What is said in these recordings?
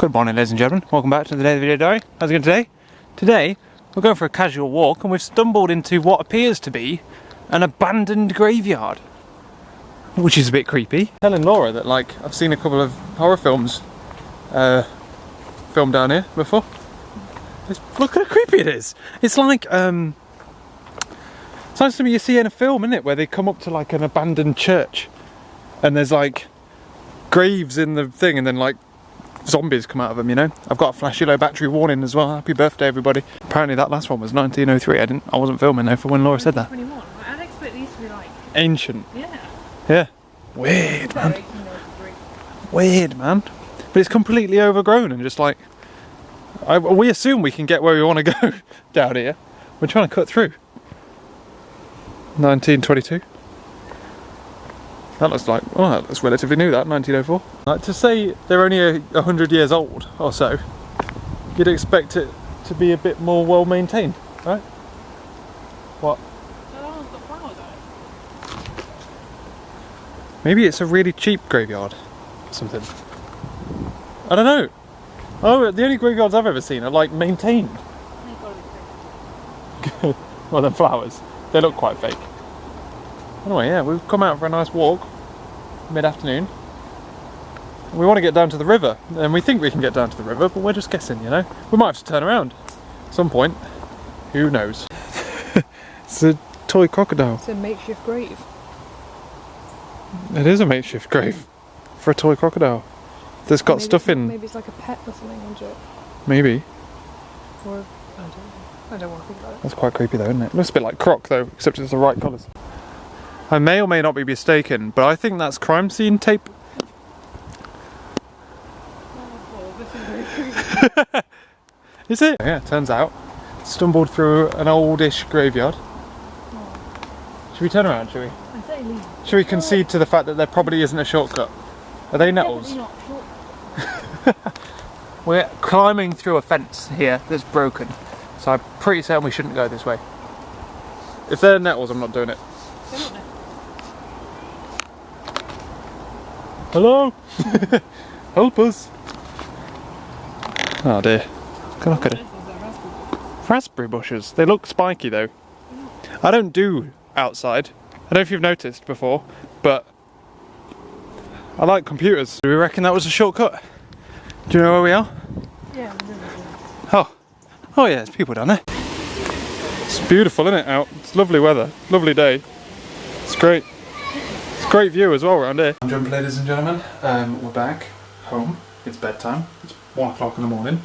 Good morning, ladies and gentlemen. Welcome back to the Daily Video Diary. How's it going today? Today, we're going for a casual walk and we've stumbled into what appears to be an abandoned graveyard. Which is a bit creepy. Telling Laura that, like, I've seen a couple of horror films filmed down here before. Look how creepy it is. It's like, it's like something you see in a film, isn't it? Where they come up to like an abandoned church and there's like graves in the thing and then like zombies come out of them, you know? I've got a flashy low battery warning as well. Happy birthday, everybody. Apparently that last one was 1903. I wasn't filming though for when Laura said that. 21. I'd expect these to be like ancient. Yeah. Yeah. Weird, man. Weird, man. But it's completely overgrown and just like, we assume we can get where we want to go down here. We're trying to cut through. 1922. That looks like, oh, that looks relatively new, that, 1904. Like, to say they're only 100 years old or so, you'd expect it to be a bit more well maintained, right? What? Maybe it's a really cheap graveyard or something. I don't know. Oh, the only graveyards I've ever seen are like maintained. Well, they're flowers. They look quite fake. Anyway, yeah, we've come out for a nice walk mid-afternoon. We want to get down to the river, and we think we can get down to the river, but we're just guessing, you know. We might have to turn around at some point. Who knows? It's a toy crocodile. It's a makeshift grave. It is a makeshift grave for a toy crocodile. That's got stuff in. Maybe it's like a pet or something into it. Maybe. Or I don't want to think about it. That's quite creepy though, isn't it? Looks a bit like croc though, except it's the right colours. I may or may not be mistaken, but I think that's crime scene tape. Oh, this is very creepy. Is it? Yeah, turns out. Stumbled through an oldish graveyard. Oh. Should we turn around, should we? I say leave. Should we concede to the fact that there probably isn't a shortcut? Are they nettles? Not short. We're climbing through a fence here that's broken, so I'm pretty certain we shouldn't go this way. If they're nettles, I'm not doing it. They're not nettles. Hello? Help us! Oh dear. Look at it. Raspberry bushes. They look spiky though. I don't do outside. I don't know if you've noticed before, but I like computers. Do we reckon that was a shortcut? Do you know where we are? Yeah. Oh yeah, there's people down there. It's beautiful, isn't it, out? It's lovely weather, lovely day. It's great. It's a great view as well around here. I'm Jump, ladies and gentlemen. We're back home. It's bedtime. It's 1 o'clock in the morning.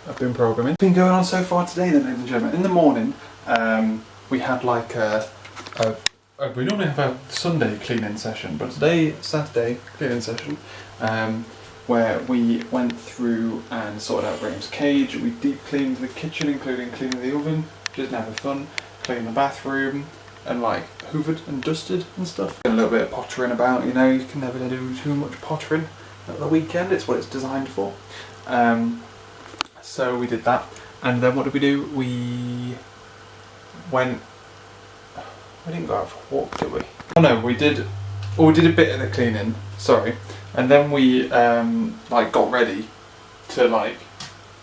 I've been programming. What's been going on so far today then, ladies and gentlemen? In the morning, we had like we normally have a Sunday cleaning session, but today, Saturday cleaning session, where we went through and sorted out Graham's cage. We deep cleaned the kitchen, including cleaning the oven, just having fun, cleaned the bathroom, and like hoovered and dusted and stuff. A little bit of pottering about, you know, you can never do too much pottering at the weekend, it's what it's designed for. So we did that, and then what did we do? We didn't go out for a walk, did we? Oh no, we did a bit of the cleaning, sorry, and then we like got ready to like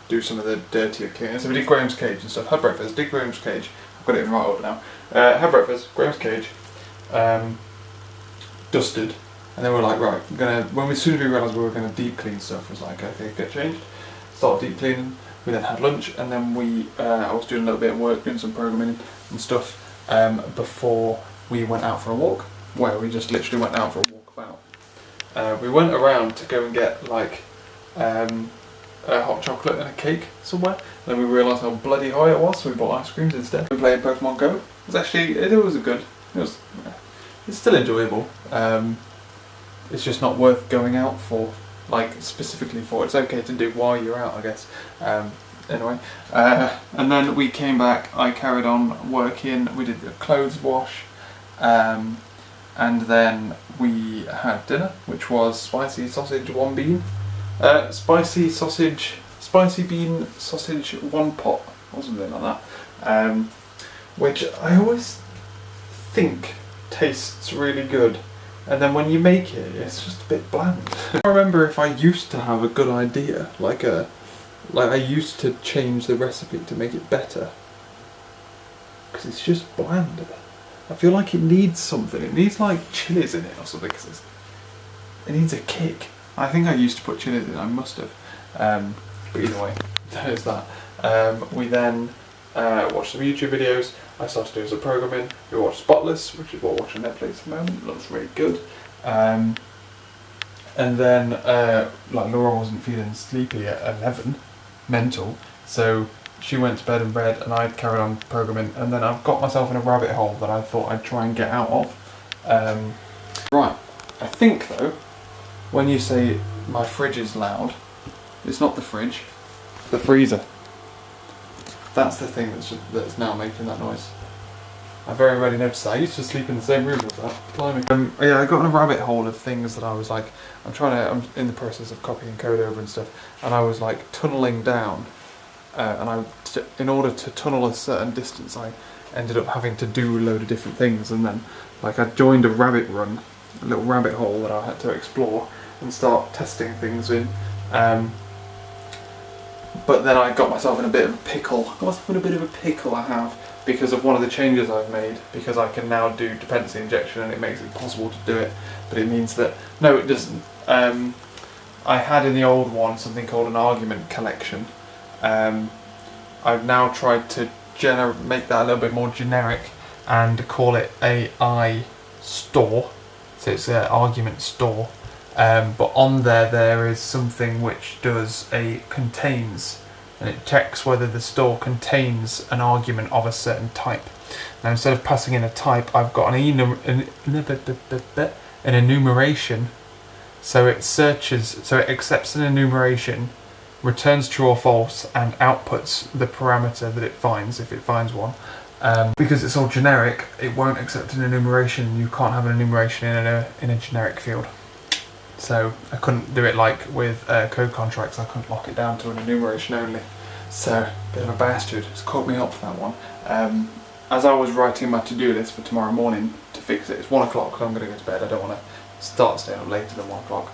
do some of the dirtier cleaning. So we did Graham's cage and stuff, had breakfast, did Graham's cage, I've got it in right order now, had breakfast, Graham's cage, dusted, and then we were like, right, as soon as we realised we were going to deep clean stuff, it was like, okay, get changed, started deep cleaning, we then had lunch, and then I was doing a little bit of work, doing some programming and stuff, before we went out for a walk, where we just literally went out for a walkabout. We went around to go and get like a hot chocolate and a cake somewhere, and then we realised how bloody high it was, so we bought ice creams instead. We played Pokemon Go. It's still enjoyable. It's just not worth going out for, like specifically for. It's okay to do while you're out, I guess. Anyway, and then we came back, I carried on working, we did the clothes wash, and then we had dinner, which was spicy sausage 1 bean, spicy bean sausage 1 pot, or something like that, which I always think tastes really good and then when you make it, it's just a bit bland. I remember if I used to have a good idea, like I used to change the recipe to make it better, because it's just bland. I feel like it needs something. It needs like chilies in it or something, because it needs a kick. I think I used to put chilies in, I must have. But either way, there's that. We then watched some YouTube videos. I started doing some programming. We watched Spotless, which is what we're watching Netflix at the moment. It looks really good. And then, like Laura wasn't feeling sleepy at 11, mental, so she went to bed and read, and I carried on programming. And then I've got myself in a rabbit hole that I thought I'd try and get out of. Right, I think though, when you say my fridge is loud, it's not the fridge, the freezer. That's the thing that's now making that noise. I very rarely noticed that. I used to sleep in the same room as that. Blimey. Yeah, I got in a rabbit hole of things that I was like, I'm in the process of copying code over and stuff, and I was like tunneling down, in order to tunnel a certain distance, I ended up having to do a load of different things, and then like I joined a rabbit run, a little rabbit hole that I had to explore and start testing things in. But then I got myself in a bit of a pickle. I have, because of one of the changes I've made, because I can now do dependency injection and it makes it possible to do it, but it means that, no it doesn't. I had in the old one something called an argument collection. I've now tried to make that a little bit more generic and call it AI store, so it's an argument store. But on there is something which contains, and it checks whether the store contains an argument of a certain type. Now instead of passing in a type, I've got an enumeration, so it accepts an enumeration, returns true or false, and outputs the parameter that it finds, if it finds one. Because it's all generic, it won't accept an enumeration. You can't have an enumeration in a generic field. So I couldn't do it like with code contracts. I couldn't lock it down to an enumeration only. So, bit of a bastard. It's caught me up for that one. As I was writing my to-do list for tomorrow morning to fix it, it's 1 o'clock, so I'm going to go to bed. I don't want to start staying up later than 1 o'clock.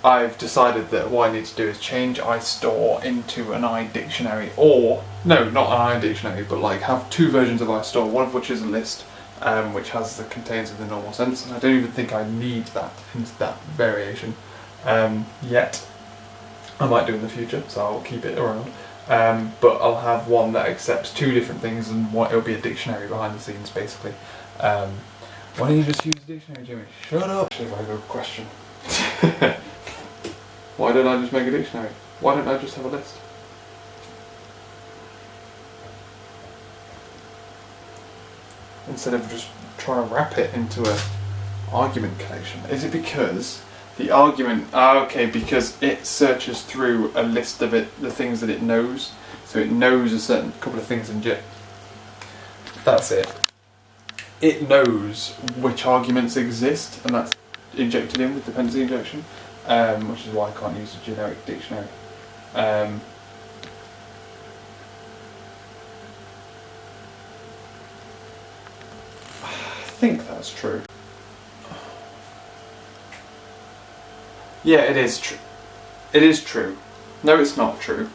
I've decided that what I need to do is change iStore into an iDictionary, or, no, not an iDictionary, but like have two versions of iStore, one of which is a list, which contains the normal sense, and I don't even think I need that into that variation yet. I might do in the future, so I'll keep it around. But I'll have one that accepts two different things, and it'll be a dictionary behind the scenes, basically. Why don't you just use a dictionary, Jimmy? Shut up! Actually, a very good question. Why don't I just make a dictionary? Why don't I just have a list? Instead of just trying to wrap it into an argument collection. Is it because the argument, because it searches through a list of the things that it knows, so it knows a couple of things in JIT. That's it. It knows which arguments exist, and that's injected in with dependency injection, which is why I can't use a generic dictionary. I think that's true. Yeah, it is true. It is true. No, it's not true.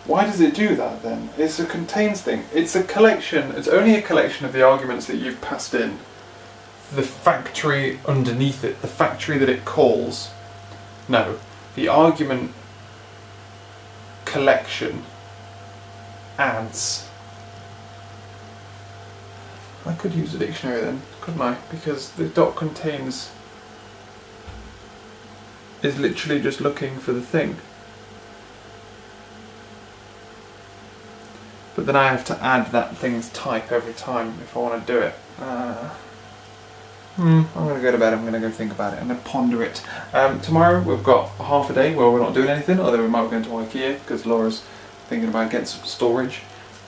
Why does it do that then? It's a contains thing. It's a collection. It's only a collection of the arguments that you've passed in. The factory underneath it, the factory that it calls. No, the argument collection adds. I could use a dictionary then, couldn't I? Because the dot contains is literally just looking for the thing. But then I have to add that thing's type every time if I want to do it. I'm going to go to bed, I'm going to go think about it, I'm going to ponder it. Tomorrow we've got half a day where we're not doing anything, although we might be going to IKEA because Laura's thinking about getting some storage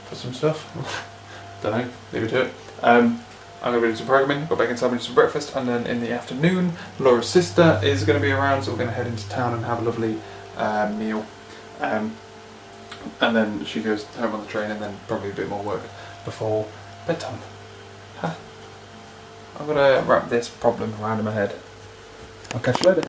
for some stuff. Don't know, leave it to it. I'm going to be doing some programming, got back inside and some breakfast, and then in the afternoon Laura's sister is going to be around, so we're going to head into town and have a lovely meal. And then she goes home on the train, and then probably a bit more work before bedtime. I've got to wrap this problem around in my head. I'll catch you later.